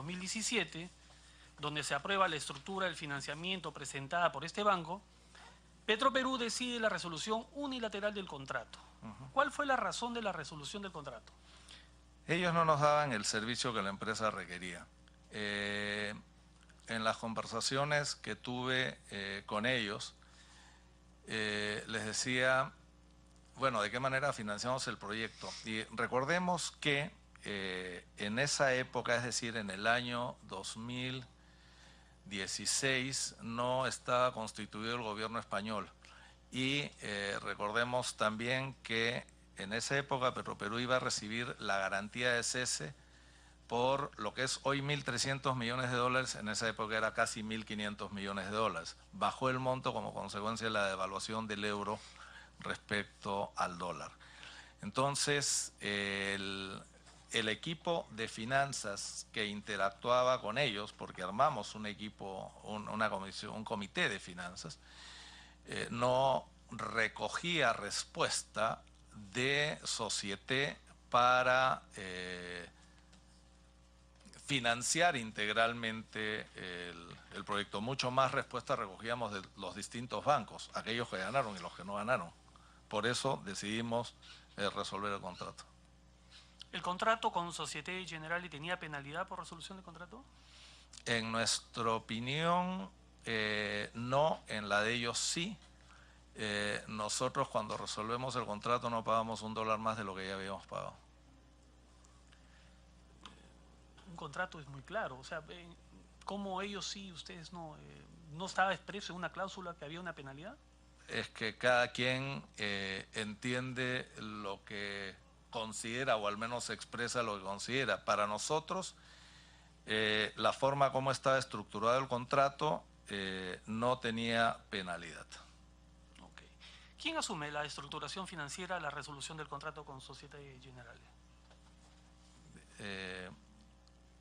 2017, donde se aprueba la estructura del financiamiento presentada por este banco, Petroperú decide la resolución unilateral del contrato. ¿Cuál fue la razón de la resolución del contrato? Ellos no nos daban el servicio que la empresa requería. En las conversaciones que tuve con ellos, les decía, bueno, ¿de qué manera financiamos el proyecto? Y recordemos que en esa época, es decir, en el año 2016, no estaba constituido el gobierno español. Y recordemos también que en esa época Petroperú iba a recibir la garantía de cese por lo que es hoy 1.300 millones de dólares, en esa época era casi 1.500 millones de dólares. Bajó el monto como consecuencia de la devaluación del euro respecto al dólar. Entonces, el equipo de finanzas que interactuaba con ellos, porque armamos un equipo, una comisión, un comité de finanzas, no recogía respuesta de Société para financiar integralmente el proyecto. Mucho más respuesta recogíamos de los distintos bancos, aquellos que ganaron y los que no ganaron. Por eso decidimos resolver el contrato. ¿El contrato con Société Générale tenía penalidad por resolución de contrato? En nuestra opinión, no, en la de ellos sí. Nosotros cuando resolvemos el contrato no pagamos $1 más de lo que ya habíamos pagado. Un contrato es muy claro, o sea, ¿cómo ellos sí, ustedes no? ¿No estaba expreso en una cláusula que había una penalidad? Es que cada quien entiende lo que considera, o al menos expresa lo que considera. Para nosotros, la forma como estaba estructurado el contrato no tenía penalidad. Okay. ¿Quién asume la estructuración financiera, la resolución del contrato con Société Générale?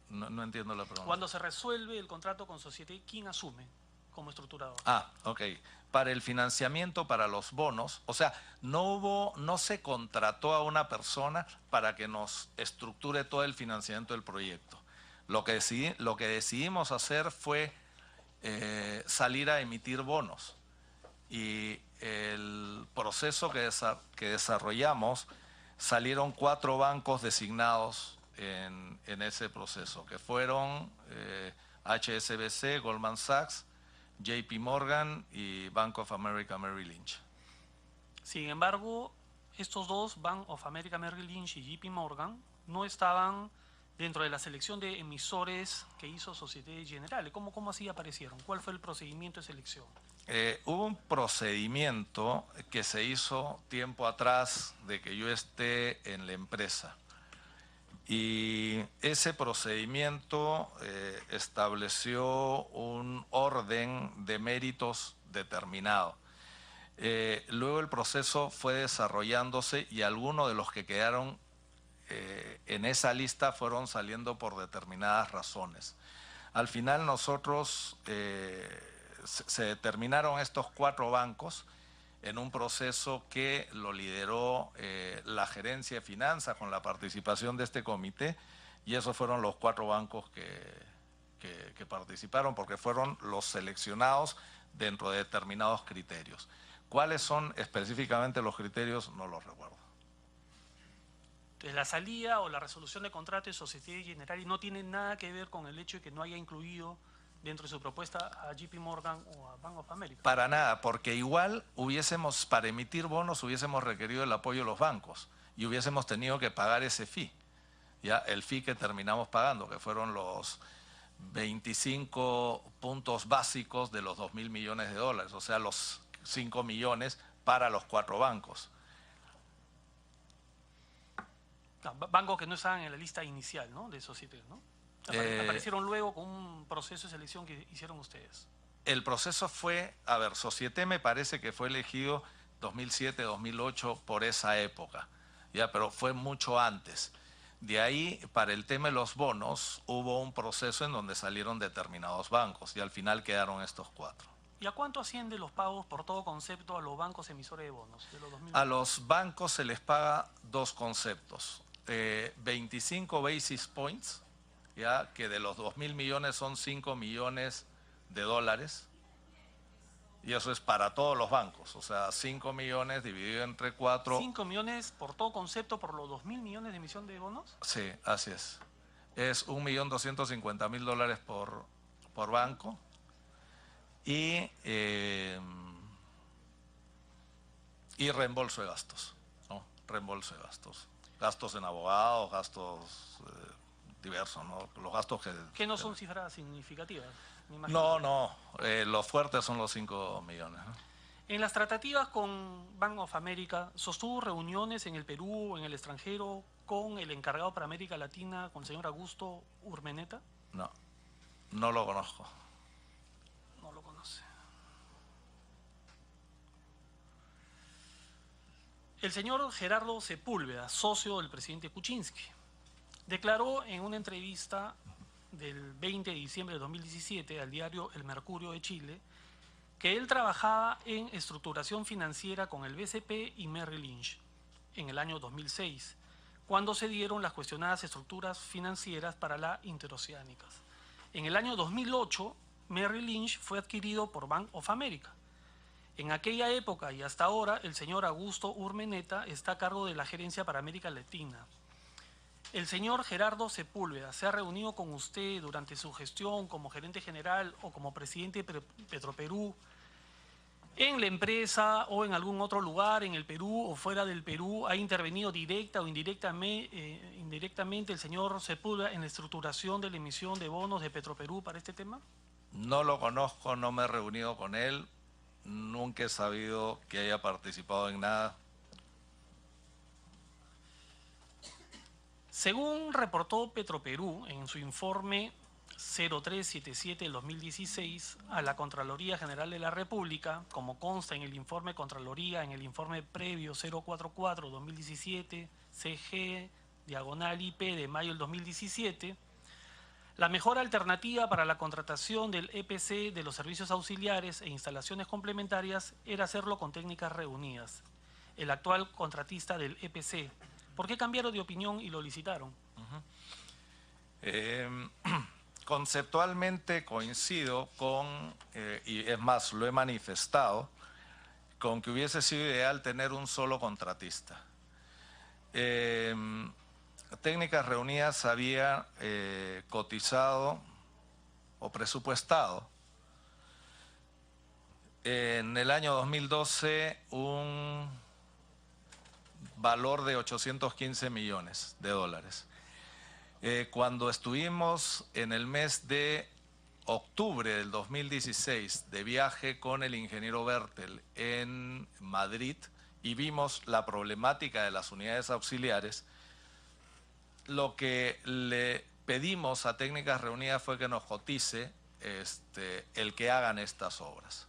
No entiendo la pregunta. Cuando se resuelve el contrato con Société, ¿quién asume como estructurador? Ok. Para el financiamiento, para los bonos, o sea, no se contrató a una persona para que nos estructure todo el financiamiento del proyecto. Lo que decidimos hacer fue salir a emitir bonos. Y el proceso que desarrollamos, salieron 4 bancos designados en ese proceso, que fueron HSBC, Goldman Sachs, JP Morgan y Bank of America Merrill Lynch. Sin embargo, estos dos, Bank of America Merrill Lynch y JP Morgan, no estaban dentro de la selección de emisores que hizo Société Générale. ¿Cómo así aparecieron? ¿Cuál fue el procedimiento de selección? Hubo un procedimiento que se hizo tiempo atrás de que yo esté en la empresa. Y ese procedimiento estableció un orden de méritos determinado. Luego el proceso fue desarrollándose y algunos de los que quedaron en esa lista fueron saliendo por determinadas razones. Al final nosotros se determinaron estos 4 bancos en un proceso que lo lideró la gerencia de finanzas con la participación de este comité, y esos fueron los 4 bancos que participaron, porque fueron los seleccionados dentro de determinados criterios. ¿Cuáles son específicamente los criterios? No los recuerdo. Entonces, la salida o la resolución de contrato de Société Générale no tiene nada que ver con el hecho de que no haya incluido dentro de su propuesta a JP Morgan o a Bank of America. Para nada, porque igual para emitir bonos hubiésemos requerido el apoyo de los bancos y hubiésemos tenido que pagar ese fee, ya el fee que terminamos pagando, que fueron los 25 puntos básicos de los 2.000 millones de dólares, o sea, los 5 millones para los 4 bancos. Bancos que no estaban en la lista inicial, ¿no?, de Société, ¿no? Aparecieron luego con un proceso de selección que hicieron ustedes. El proceso fue, Société me parece que fue elegido 2007, 2008 por esa época, ya, pero fue mucho antes. De ahí, para el tema de los bonos, hubo un proceso en donde salieron determinados bancos y al final quedaron estos 4. ¿Y a cuánto ascienden los pagos por todo concepto a los bancos emisores de bonos? De los 2000? A los bancos se les paga 2 conceptos, 25 basis points ya que de los 2.000 millones son 5 millones de dólares, y eso es para todos los bancos, o sea, 5 millones dividido entre 4. 5 millones por todo concepto, por los 2.000 millones de emisión de bonos. Sí, así es. Es 1.250.000 dólares por banco, y reembolso de gastos, ¿no? Reembolso de gastos. Gastos en abogados, gastos diversos, ¿no? Los gastos que no son cifras significativas, me imagino. No, los fuertes son los 5 millones, ¿no? En las tratativas con Bank of America, ¿sostuvo reuniones en el Perú o en el extranjero con el encargado para América Latina, con el señor Augusto Urmeneta? No lo conozco. No lo conoce. El señor Gerardo Sepúlveda, socio del presidente Kuczynski, declaró en una entrevista del 20 de diciembre de 2017 al diario El Mercurio de Chile que él trabajaba en estructuración financiera con el BCP y Merrill Lynch en el año 2006, cuando se dieron las cuestionadas estructuras financieras para la interoceánicas. En el año 2008, Merrill Lynch fue adquirido por Bank of America. En aquella época y hasta ahora, el señor Augusto Urmeneta está a cargo de la gerencia para América Latina. ¿El señor Gerardo Sepúlveda se ha reunido con usted durante su gestión como gerente general o como presidente de Petroperú en la empresa o en algún otro lugar, en el Perú o fuera del Perú? ¿Ha intervenido directa o indirectamente el señor Sepúlveda en la estructuración de la emisión de bonos de Petroperú para este tema? No lo conozco, no me he reunido con él, nunca he sabido que haya participado en nada. Según reportó Petroperú en su informe 0377 del 2016 a la Contraloría General de la República, como consta en el informe Contraloría, en el informe previo 044-2017, CG/IP de mayo del 2017, la mejor alternativa para la contratación del EPC de los servicios auxiliares e instalaciones complementarias era hacerlo con técnicas reunidas. El actual contratista del EPC, ¿por qué cambiaron de opinión y lo licitaron? Conceptualmente coincido con, y es más, lo he manifestado, con que hubiese sido ideal tener un solo contratista. Técnicas Reunidas había cotizado o presupuestado en el año 2012 un valor de 815 millones de dólares. Cuando estuvimos en el mes de octubre del 2016 de viaje con el ingeniero Bertel en Madrid y vimos la problemática de las unidades auxiliares, lo que le pedimos a Técnicas Reunidas fue que nos cotice el que hagan estas obras.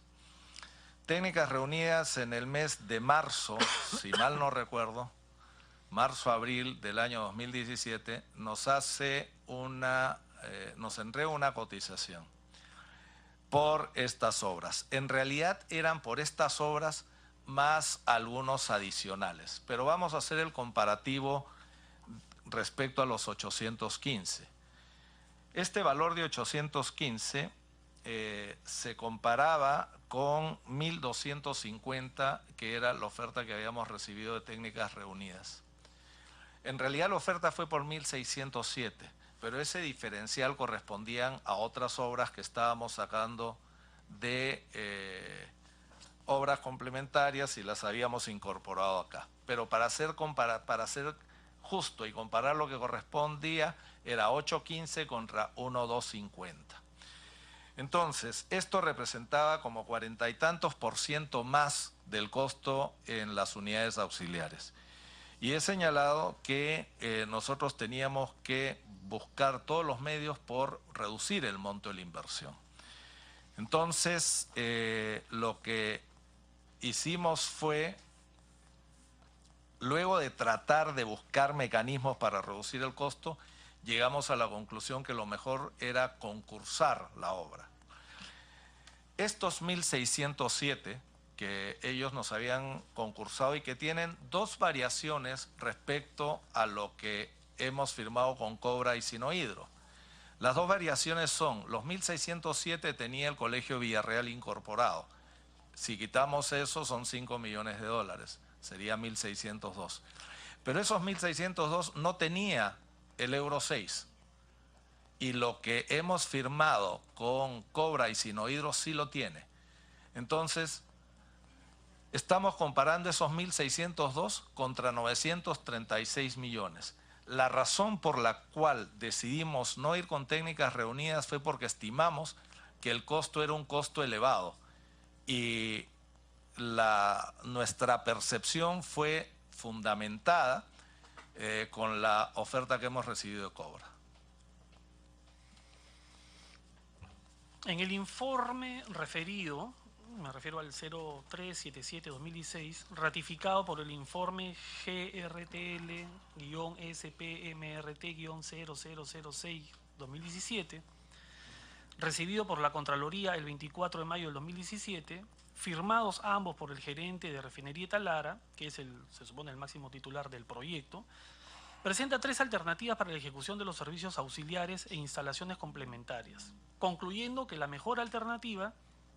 Técnicas Reunidas en el mes de marzo, si mal no recuerdo, marzo-abril del año 2017, nos entrega una cotización por estas obras. En realidad eran por estas obras más algunos adicionales, pero vamos a hacer el comparativo respecto a los 815. Este valor de 815 se comparaba con 1.250, que era la oferta que habíamos recibido de Técnicas Reunidas. En realidad la oferta fue por 1.607, pero ese diferencial correspondían a otras obras que estábamos sacando de obras complementarias y las habíamos incorporado acá. Pero para ser justo y comparar lo que correspondía, era 8.15 contra 1.250. Entonces, esto representaba como 40 y tantos % más del costo en las unidades auxiliares. Y he señalado que nosotros teníamos que buscar todos los medios por reducir el monto de la inversión. Entonces, lo que hicimos fue, luego de tratar de buscar mecanismos para reducir el costo, llegamos a la conclusión que lo mejor era concursar la obra. Estos 1.607 que ellos nos habían concursado y que tienen dos variaciones respecto a lo que hemos firmado con Cobra y Sinohidro. Las dos variaciones son, los 1.607 tenía el Colegio Villarreal incorporado. Si quitamos eso, son 5 millones de dólares, sería 1.602. Pero esos 1.602 no tenía el Euro 6. Y lo que hemos firmado con Cobra y Sinohidro sí lo tiene. Entonces, estamos comparando esos 1.602 contra 936 millones. La razón por la cual decidimos no ir con técnicas reunidas fue porque estimamos que el costo era un costo elevado y nuestra percepción fue fundamentada con la oferta que hemos recibido de Cobra. En el informe referido, me refiero al 0377-2016, ratificado por el informe GRTL-SPMRT-0006-2017, recibido por la Contraloría el 24 de mayo del 2017, firmados ambos por el gerente de Refinería Talara, que es se supone el máximo titular del proyecto, presenta 3 alternativas para la ejecución de los servicios auxiliares e instalaciones complementarias, concluyendo que la mejor alternativa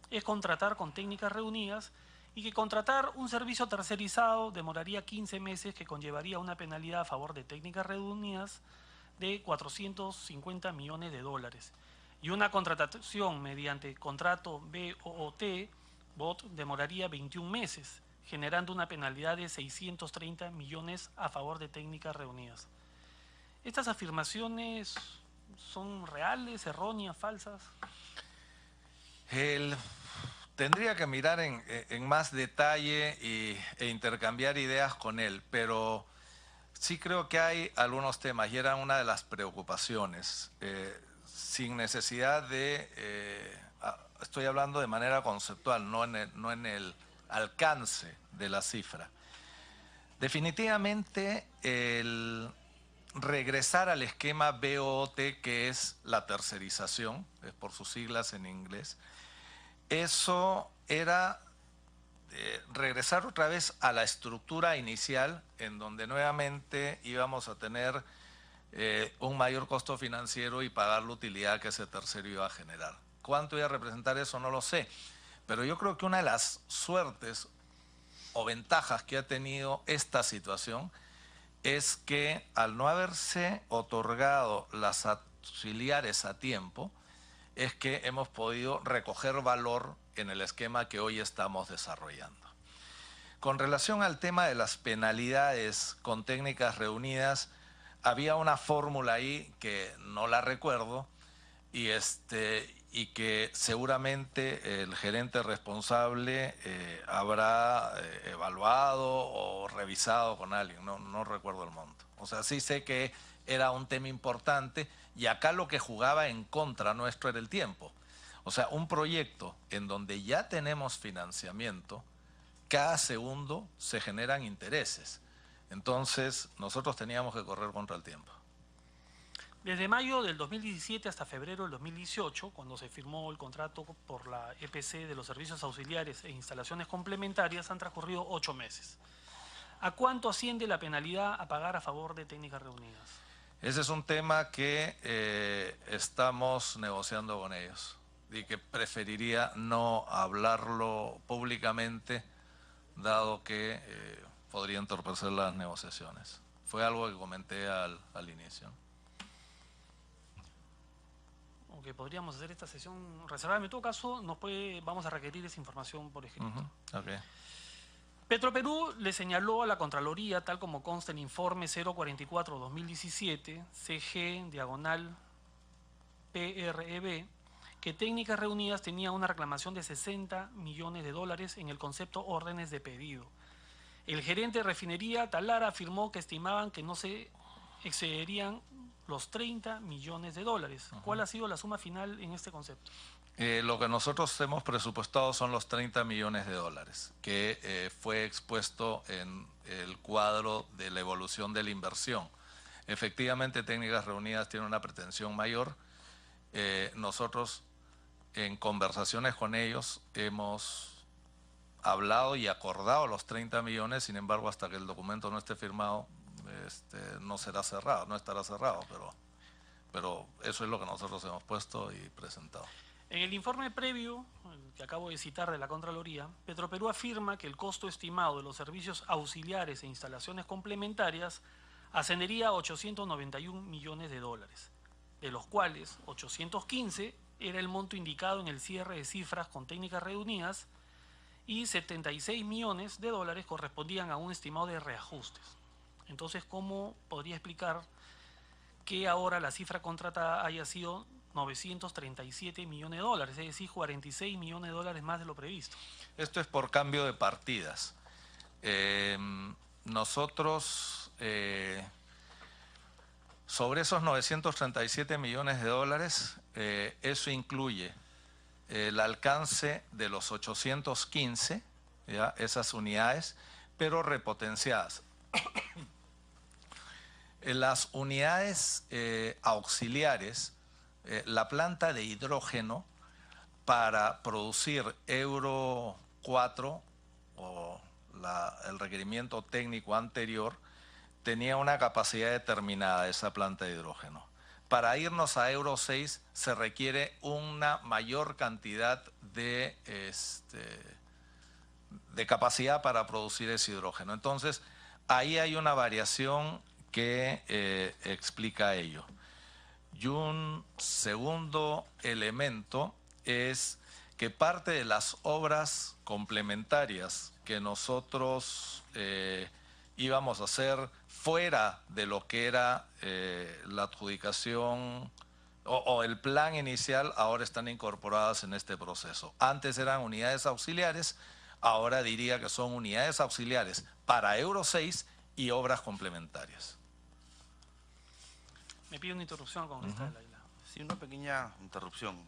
es contratar con técnicas reunidas y que contratar un servicio tercerizado demoraría 15 meses, que conllevaría una penalidad a favor de técnicas reunidas de 450 millones de dólares. Y una contratación mediante contrato BOT demoraría 21 meses, generando una penalidad de 630 millones a favor de técnicas reunidas. ¿Estas afirmaciones son reales, erróneas, falsas? Tendría que mirar en más detalle e intercambiar ideas con él, pero sí creo que hay algunos temas y era una de las preocupaciones. Sin necesidad estoy hablando de manera conceptual, no en el alcance de la cifra. Definitivamente el regresar al esquema BOT, que es la tercerización, es por sus siglas en inglés, eso era regresar otra vez a la estructura inicial, en donde nuevamente íbamos a tener un mayor costo financiero y pagar la utilidad que ese tercero iba a generar. ¿Cuánto iba a representar eso? No lo sé. Pero yo creo que una de las suertes o ventajas que ha tenido esta situación es que al no haberse otorgado las auxiliares a tiempo, es que hemos podido recoger valor en el esquema que hoy estamos desarrollando. Con relación al tema de las penalidades con técnicas reunidas, había una fórmula ahí que no la recuerdo y que seguramente el gerente responsable habrá evaluado o revisado con alguien, no recuerdo el monto. O sea, sí sé que era un tema importante y acá lo que jugaba en contra nuestro era el tiempo. O sea, un proyecto en donde ya tenemos financiamiento, cada segundo se generan intereses. Entonces, nosotros teníamos que correr contra el tiempo. Desde mayo del 2017 hasta febrero del 2018, cuando se firmó el contrato por la EPC de los servicios auxiliares e instalaciones complementarias, han transcurrido 8 meses. ¿A cuánto asciende la penalidad a pagar a favor de técnicas reunidas? Ese es un tema que estamos negociando con ellos y que preferiría no hablarlo públicamente, dado que podría entorpecer las negociaciones. Fue algo que comenté al inicio. Aunque podríamos hacer esta sesión reservada. En todo caso, vamos a requerir esa información por escrito. Okay. Petroperú le señaló a la Contraloría, tal como consta en informe 044-2017, CG/PREB, que Técnicas Reunidas tenía una reclamación de 60 millones de dólares en el concepto órdenes de pedido. El gerente de Refinería Talara afirmó que estimaban que no se excederían los 30 millones de dólares. ¿Cuál ha sido la suma final en este concepto? Lo que nosotros hemos presupuestado son los 30 millones de dólares, que fue expuesto en el cuadro de la evolución de la inversión. Efectivamente, Técnicas Reunidas tiene una pretensión mayor. Nosotros, en conversaciones con ellos, hemos hablado y acordado los 30 millones, sin embargo, hasta que el documento no esté firmado, no será cerrado, no estará cerrado, pero eso es lo que nosotros hemos puesto y presentado. En el informe previo, el que acabo de citar de la Contraloría, Petroperú afirma que el costo estimado de los servicios auxiliares e instalaciones complementarias ascendería a 891 millones de dólares, de los cuales 815 era el monto indicado en el cierre de cifras con técnicas reunidas y 76 millones de dólares correspondían a un estimado de reajustes. Entonces, ¿cómo podría explicar que ahora la cifra contratada haya sido 937 millones de dólares, es decir, 46 millones de dólares más de lo previsto? Esto es por cambio de partidas. Nosotros, sobre esos 937 millones de dólares, eso incluye el alcance de los 815, ¿ya? Esas unidades, pero repotenciadas. En las unidades auxiliares, la planta de hidrógeno para producir Euro 4 o el requerimiento técnico anterior tenía una capacidad determinada, esa planta de hidrógeno. Para irnos a Euro 6 se requiere una mayor cantidad de capacidad para producir ese hidrógeno. Entonces, ahí hay una variación que explica ello. Y un segundo elemento es que parte de las obras complementarias que nosotros íbamos a hacer fuera de lo que era la adjudicación o el plan inicial, ahora están incorporadas en este proceso. Antes eran unidades auxiliares, ahora diría que son unidades auxiliares para Euro 6 y obras complementarias. Me pide una interrupción con esta de la isla. Sí, una pequeña interrupción,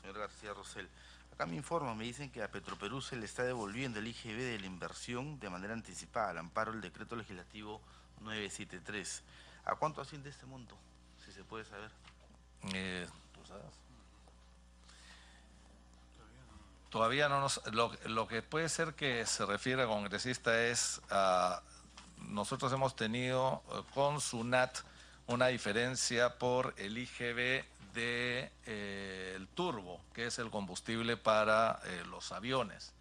señor García Rosell. Acá me informan, me dicen que a Petroperú se le está devolviendo el IGB de la inversión de manera anticipada al amparo del decreto legislativo 973. ¿A cuánto asciende este monto, si se puede saber? ¿Tú sabes? Todavía no nos... Lo que puede ser que se refiere, congresista, es a... Nosotros hemos tenido con SUNAT una diferencia por el IGB de el turbo, que es el combustible para los aviones.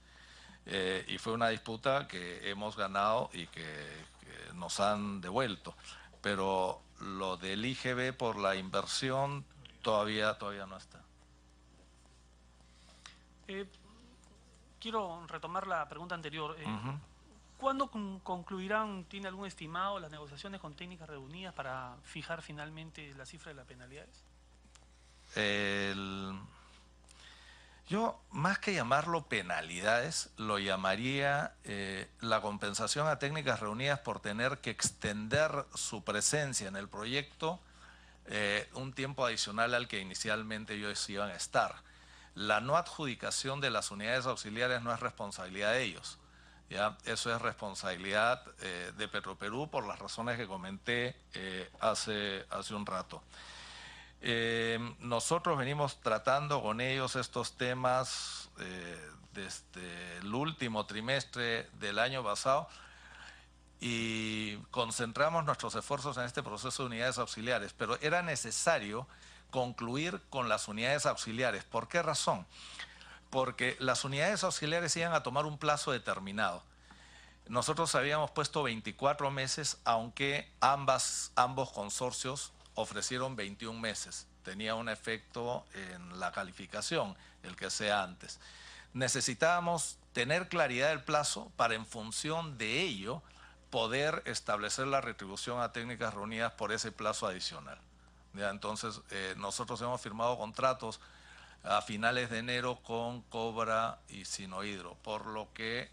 Y fue una disputa que hemos ganado y que nos han devuelto. Pero lo del IGB por la inversión todavía no está. Quiero retomar la pregunta anterior. ¿Cuándo concluirán, tiene algún estimado, las negociaciones con técnicas reunidas para fijar finalmente la cifra de las penalidades? Yo, más que llamarlo penalidades, lo llamaría la compensación a técnicas reunidas por tener que extender su presencia en el proyecto un tiempo adicional al que inicialmente ellos iban a estar. La no adjudicación de las unidades auxiliares no es responsabilidad de ellos. ¿Ya? Eso es responsabilidad de Petroperú por las razones que comenté hace un rato. Nosotros venimos tratando con ellos estos temas desde el último trimestre del año pasado y concentramos nuestros esfuerzos en este proceso de unidades auxiliares, pero era necesario concluir con las unidades auxiliares. ¿Por qué razón? Porque las unidades auxiliares iban a tomar un plazo determinado. Nosotros habíamos puesto 24 meses, aunque ambos consorcios ofrecieron 21 meses. Tenía un efecto en la calificación, el que sea antes. Necesitábamos tener claridad del plazo para, en función de ello, poder establecer la retribución a técnicas reunidas por ese plazo adicional. ¿Ya? Entonces, nosotros hemos firmado contratos a finales de enero con Cobra y Sinohidro, por lo que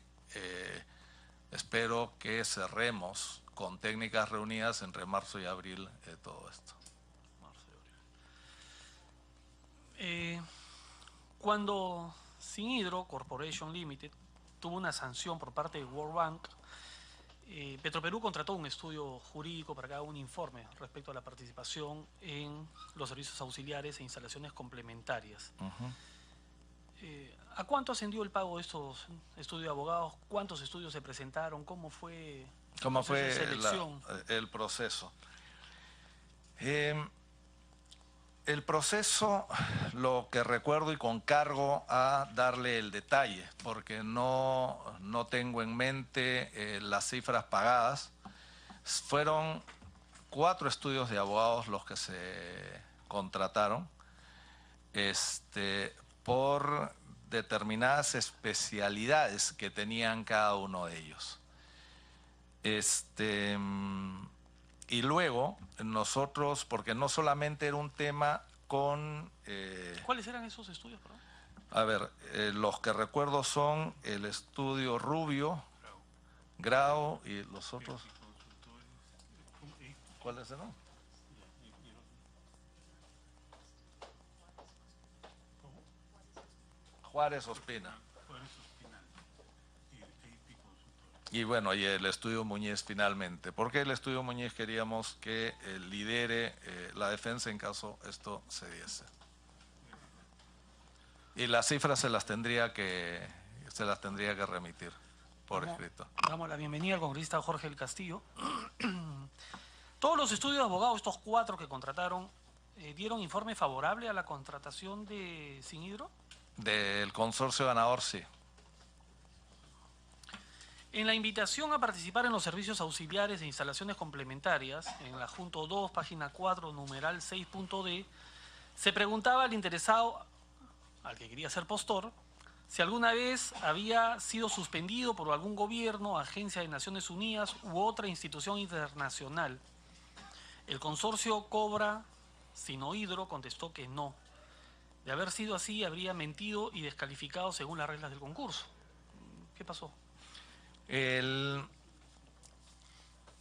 espero que cerremos con técnicas reunidas entre marzo y abril todo esto. Cuando Sinhidro Corporation Limited tuvo una sanción por parte de World Bank, Petroperú contrató un estudio jurídico para que haga un informe respecto a la participación en los servicios auxiliares e instalaciones complementarias. ¿A cuánto ascendió el pago de estos estudios de abogados? ¿Cuántos estudios se presentaron? ¿Cómo fue ¿Cómo fue selección? el proceso? El proceso, lo que recuerdo y con cargo a darle el detalle, porque no tengo en mente las cifras pagadas, fueron 4 estudios de abogados los que se contrataron por determinadas especialidades que tenían cada uno de ellos. Y luego nosotros, porque no solamente era un tema con... ¿Cuáles eran esos estudios, perdón? A ver, los que recuerdo son el estudio Rubio, Grau y los otros. ¿Cuáles eran? Juárez Ospina. Y bueno, y el estudio Muñiz finalmente. ¿Por qué el estudio Muñiz queríamos que lidere la defensa en caso esto se diese? Y las cifras se las tendría que remitir por escrito. Damos la bienvenida al congresista Jorge del Castillo. Todos los estudios de abogados, estos 4 que contrataron, ¿dieron informe favorable a la contratación de Sinhidro? Del consorcio ganador, sí. En la invitación a participar en los servicios auxiliares e instalaciones complementarias, en la adjunto 2, página 4, numeral 6.d, se preguntaba al interesado, al que quería ser postor, si alguna vez había sido suspendido por algún gobierno, agencia de Naciones Unidas u otra institución internacional. El consorcio Cobra Sinohydro contestó que no. De haber sido así, habría mentido y descalificado según las reglas del concurso. ¿Qué pasó?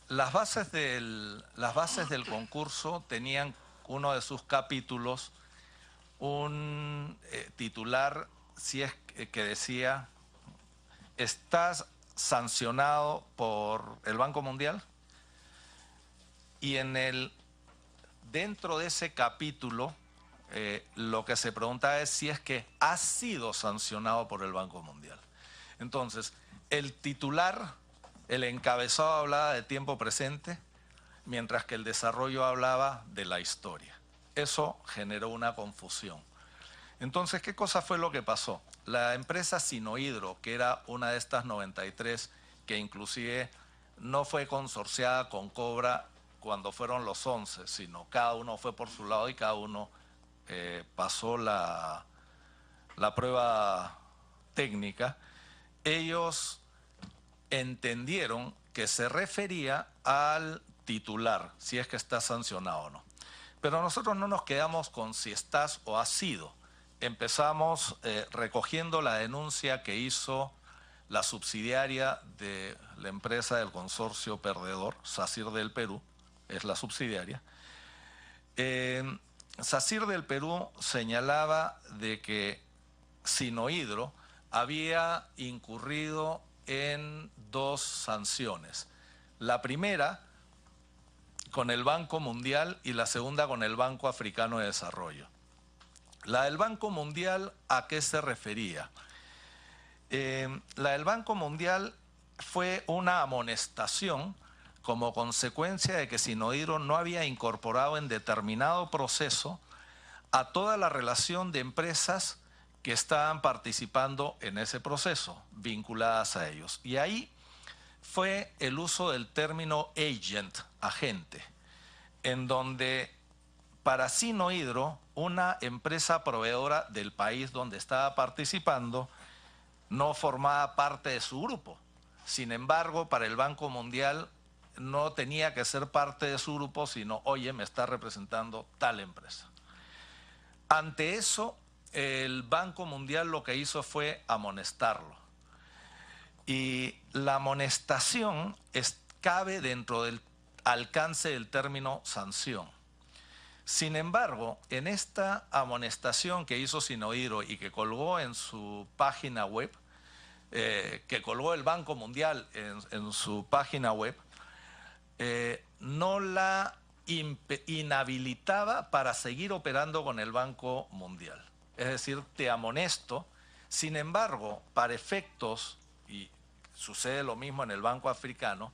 Las bases del concurso tenían uno de sus capítulos, un titular que decía: ¿estás sancionado por el Banco Mundial? Y dentro de ese capítulo lo que se preguntaba es si es que has sido sancionado por el Banco Mundial. Entonces, el titular, el encabezado hablaba de tiempo presente, mientras que el desarrollo hablaba de la historia. Eso generó una confusión. Entonces, ¿qué cosa fue lo que pasó? La empresa Sinohydro, que era una de estas 93, que inclusive no fue consorciada con Cobra cuando fueron los 11, sino cada uno fue por su lado y cada uno pasó la prueba técnica. Ellos entendieron que se refería al titular, si es que está sancionado o no. Pero nosotros no nos quedamos con si estás o has sido. Empezamos recogiendo la denuncia que hizo la subsidiaria de la empresa del consorcio perdedor, SACIR del Perú, es la subsidiaria. SACIR del Perú señalaba de que Sinohydro había incurrido en 2 sanciones. La primera con el Banco Mundial y la segunda con el Banco Africano de Desarrollo. La del Banco Mundial, ¿a qué se refería? La del Banco Mundial fue una amonestación como consecuencia de que Sinohydro no había incorporado en determinado proceso a toda la relación de empresas que estaban participando en ese proceso, vinculadas a ellos. Y ahí fue el uso del término agente, en donde para Sinohydro, una empresa proveedora del país donde estaba participando, no formaba parte de su grupo. Sin embargo, para el Banco Mundial no tenía que ser parte de su grupo, sino, oye, me está representando tal empresa. Ante eso, el Banco Mundial lo que hizo fue amonestarlo. Y la amonestación cabe dentro del alcance del término sanción. Sin embargo, en esta amonestación que hizo Sinohydro y que colgó en su página web, que colgó el Banco Mundial en su página web, no la inhabilitaba para seguir operando con el Banco Mundial. Es decir, te amonesto. Sin embargo, para efectos, y sucede lo mismo en el Banco Africano,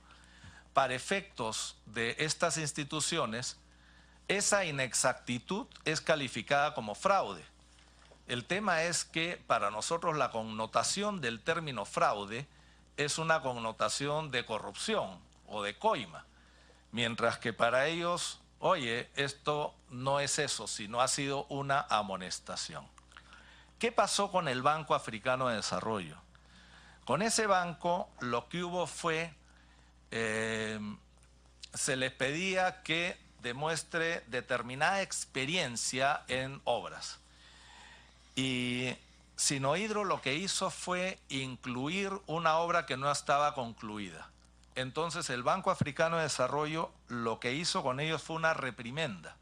para efectos de estas instituciones, esa inexactitud es calificada como fraude. El tema es que para nosotros la connotación del término fraude es una connotación de corrupción o de coima, mientras que para ellos, oye, esto no es eso, sino ha sido una amonestación. ¿Qué pasó con el Banco Africano de Desarrollo? Con ese banco lo que hubo fue, se les pedía que demuestre determinada experiencia en obras. Y Sinohydro lo que hizo fue incluir una obra que no estaba concluida. Entonces el Banco Africano de Desarrollo lo que hizo con ellos fue una reprimenda.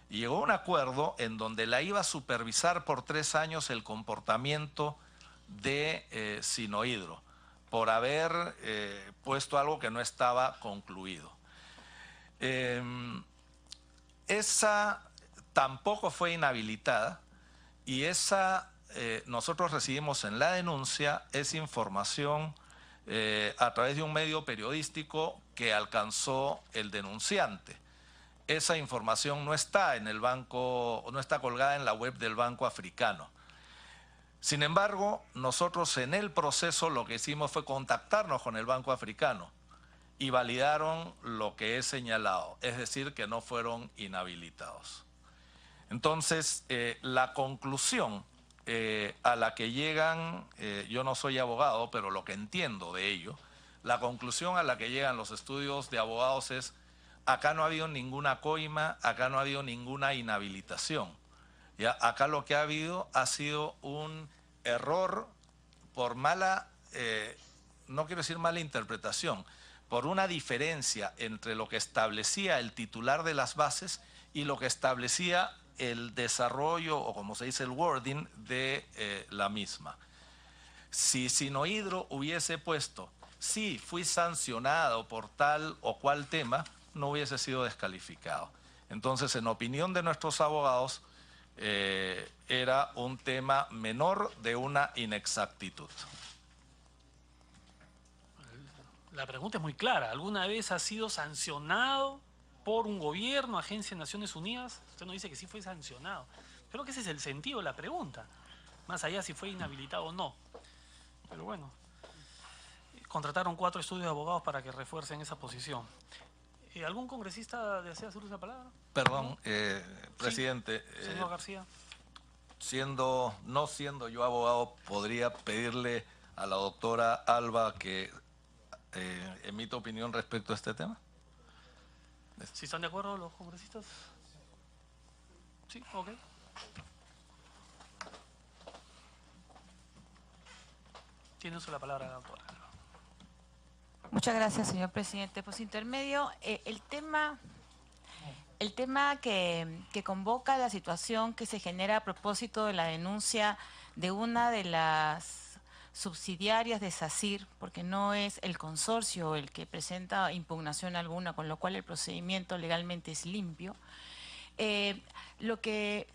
Y llegó a un acuerdo en donde la iba a supervisar por 3 años el comportamiento de Sinohydro por haber puesto algo que no estaba concluido. Esa tampoco fue inhabilitada y esa nosotros recibimos en la denuncia esa información a través de un medio periodístico que alcanzó el denunciante. Esa información no está en el banco, no está colgada en la web del Banco Africano. Sin embargo, nosotros en el proceso lo que hicimos fue contactarnos con el Banco Africano y validaron lo que he señalado, es decir, que no fueron inhabilitados. Entonces, la conclusión a la que llegan, yo no soy abogado, pero lo que entiendo de ello, la conclusión a la que llegan los estudios de abogados es: acá no ha habido ninguna coima, acá no ha habido ninguna inhabilitación. ¿Ya? Acá lo que ha habido ha sido un error por mala, no quiero decir mala interpretación, por una diferencia entre lo que establecía el titular de las bases y lo que establecía el desarrollo, o como se dice, el wording de la misma. Si Sinohydro hubiese puesto, sí, fui sancionado por tal o cual tema, no hubiese sido descalificado. Entonces, en opinión de nuestros abogados, era un tema menor de una inexactitud. La pregunta es muy clara. ¿Alguna vez ha sido sancionado por un gobierno, agencia de Naciones Unidas? Usted nos dice que sí fue sancionado. Creo que ese es el sentido de la pregunta, más allá si fue inhabilitado o no. Pero bueno, contrataron 4 estudios de abogados para que refuercen esa posición. ¿Algún congresista desea hacer una palabra? Perdón, presidente. Sí, señor García. No siendo yo abogado, ¿podría pedirle a la doctora Alba que emita opinión respecto a este tema? ¿Sí están de acuerdo los congresistas? Sí, ok. Tiene usted la palabra, doctora. Muchas gracias, señor presidente. Por su intermedio, el tema que convoca la situación que se genera a propósito de la denuncia de una de las subsidiarias de SACIR, porque no es el consorcio el que presenta impugnación alguna, con lo cual el procedimiento legalmente es limpio, lo que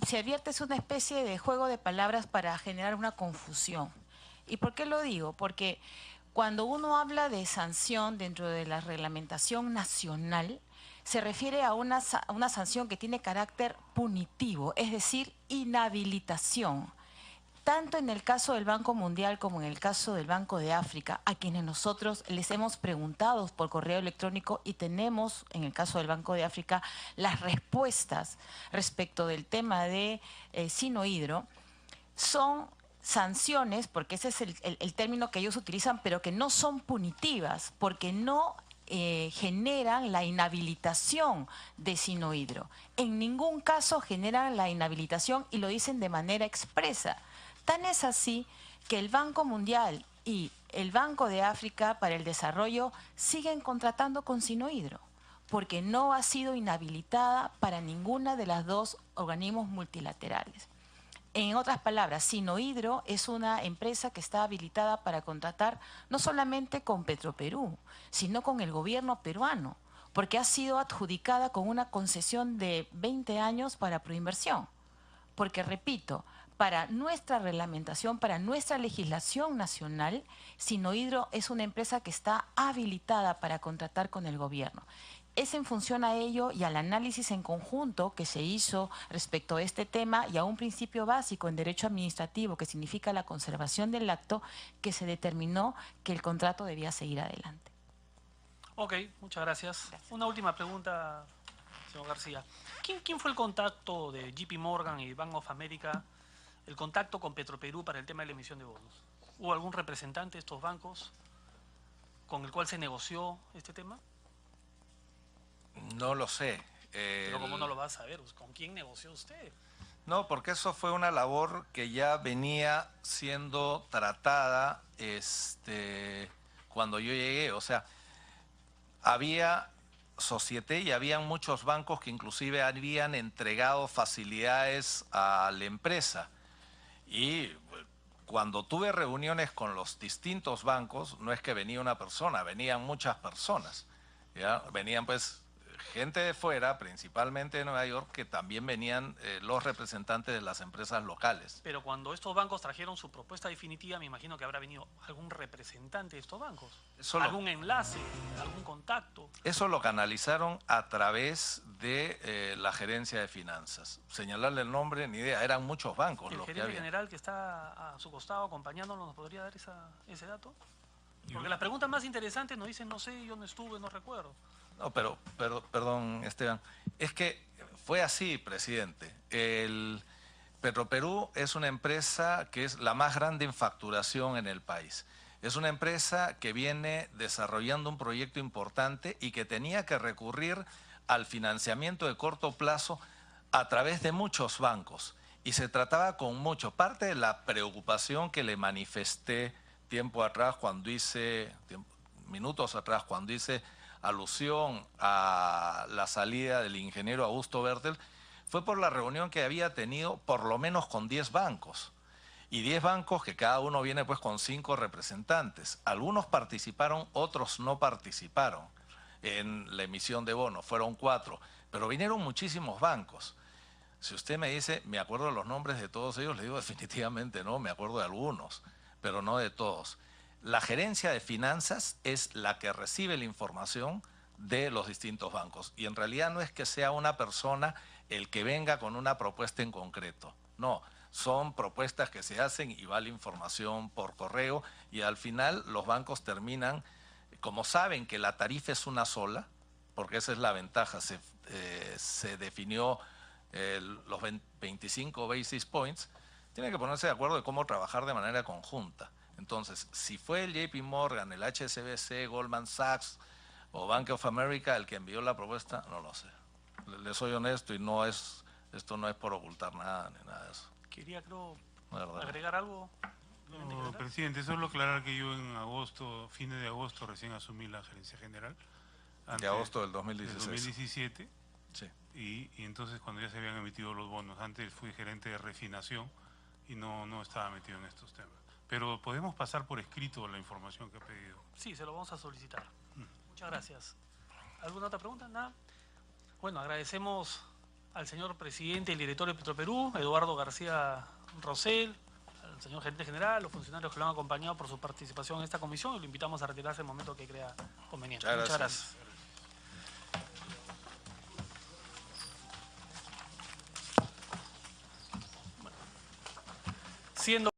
se advierte es una especie de juego de palabras para generar una confusión. ¿Y por qué lo digo? Porque cuando uno habla de sanción dentro de la reglamentación nacional, se refiere a una sanción que tiene carácter punitivo, es decir, inhabilitación. Tanto en el caso del Banco Mundial como en el caso del Banco de África, a quienes nosotros les hemos preguntado por correo electrónico y tenemos, en el caso del Banco de África, las respuestas respecto del tema de Sinohydro, son sanciones, porque ese es el término que ellos utilizan, pero que no son punitivas, porque no generan la inhabilitación de Sinohydro. En ningún caso generan la inhabilitación y lo dicen de manera expresa. Tan es así que el Banco Mundial y el Banco de África para el Desarrollo siguen contratando con Sinohydro, porque no ha sido inhabilitada para ninguna de las dos organismos multilaterales. En otras palabras, Sinohydro es una empresa que está habilitada para contratar no solamente con Petroperú, sino con el gobierno peruano, porque ha sido adjudicada con una concesión de 20 años para proinversión. Porque, repito, para nuestra reglamentación, para nuestra legislación nacional, Sinohydro es una empresa que está habilitada para contratar con el gobierno. Es en función a ello y al análisis en conjunto que se hizo respecto a este tema y a un principio básico en derecho administrativo que significa la conservación del acto, que se determinó que el contrato debía seguir adelante. Ok, muchas gracias. Una última pregunta, señor García. ¿Quién fue el contacto de JP Morgan y Bank of America, el contacto con Petroperú para el tema de la emisión de bonos? ¿Hubo algún representante de estos bancos con el cual se negoció este tema? No lo sé. Pero ¿cómo no lo va a saber? ¿Con quién negoció usted? No, porque eso fue una labor que ya venía siendo tratada cuando yo llegué. O sea, había Société y habían muchos bancos que inclusive habían entregado facilidades a la empresa. Y cuando tuve reuniones con los distintos bancos, no es que venía una persona, venían muchas personas. ¿Ya? Venían pues gente de fuera, principalmente de Nueva York, que también venían los representantes de las empresas locales. Pero cuando estos bancos trajeron su propuesta definitiva, me imagino que habrá venido algún representante de estos bancos. ¿Algún enlace, algún contacto? Eso lo canalizaron a través de la gerencia de finanzas. Señalarle el nombre, ni idea, eran muchos bancos los que había. ¿El gerente general que está a su costado acompañándonos nos podría dar ese dato? Porque las preguntas más interesantes nos dicen, no sé, yo no estuve, no recuerdo. No, pero perdón, Esteban, es que fue así, presidente. El Petroperú es una empresa que es la más grande en facturación en el país. Es una empresa que viene desarrollando un proyecto importante y que tenía que recurrir al financiamiento de corto plazo a través de muchos bancos. Y se trataba con mucho. Parte de la preocupación que le manifesté minutos atrás, cuando hice alusión a la salida del ingeniero Augusto Bertel, fue por la reunión que había tenido por lo menos con 10 bancos. Y 10 bancos que cada uno viene pues con 5 representantes. Algunos participaron, otros no participaron en la emisión de bonos, fueron 4. Pero vinieron muchísimos bancos. Si usted me dice, me acuerdo de los nombres de todos ellos, le digo definitivamente no, me acuerdo de algunos, pero no de todos. La gerencia de finanzas es la que recibe la información de los distintos bancos. Y en realidad no es que sea una persona el que venga con una propuesta en concreto. No, son propuestas que se hacen y va la información por correo y al final los bancos terminan, como saben que la tarifa es una sola, porque esa es la ventaja, se definió los 25 basis points, tienen que ponerse de acuerdo de cómo trabajar de manera conjunta. Entonces, si fue el JP Morgan, el HSBC, Goldman Sachs o Bank of America el que envió la propuesta, no lo sé. Le soy honesto y esto no es por ocultar nada ni nada de eso. Quería, creo, agregar algo. No, presidente, solo aclarar que yo en agosto, fines de agosto, recién asumí la gerencia general. De agosto del 2016. Del 2017. Sí. Y entonces cuando ya se habían emitido los bonos, antes fui gerente de refinación y no estaba metido en estos temas. Pero podemos pasar por escrito la información que ha pedido. Sí, se lo vamos a solicitar. Muchas gracias. ¿Alguna otra pregunta? Nada. Bueno, agradecemos al señor presidente y el director de Petroperú, Eduardo García Rosell, al señor gerente general, los funcionarios que lo han acompañado por su participación en esta comisión y lo invitamos a retirarse en el momento que crea conveniente. Muchas gracias. Siendo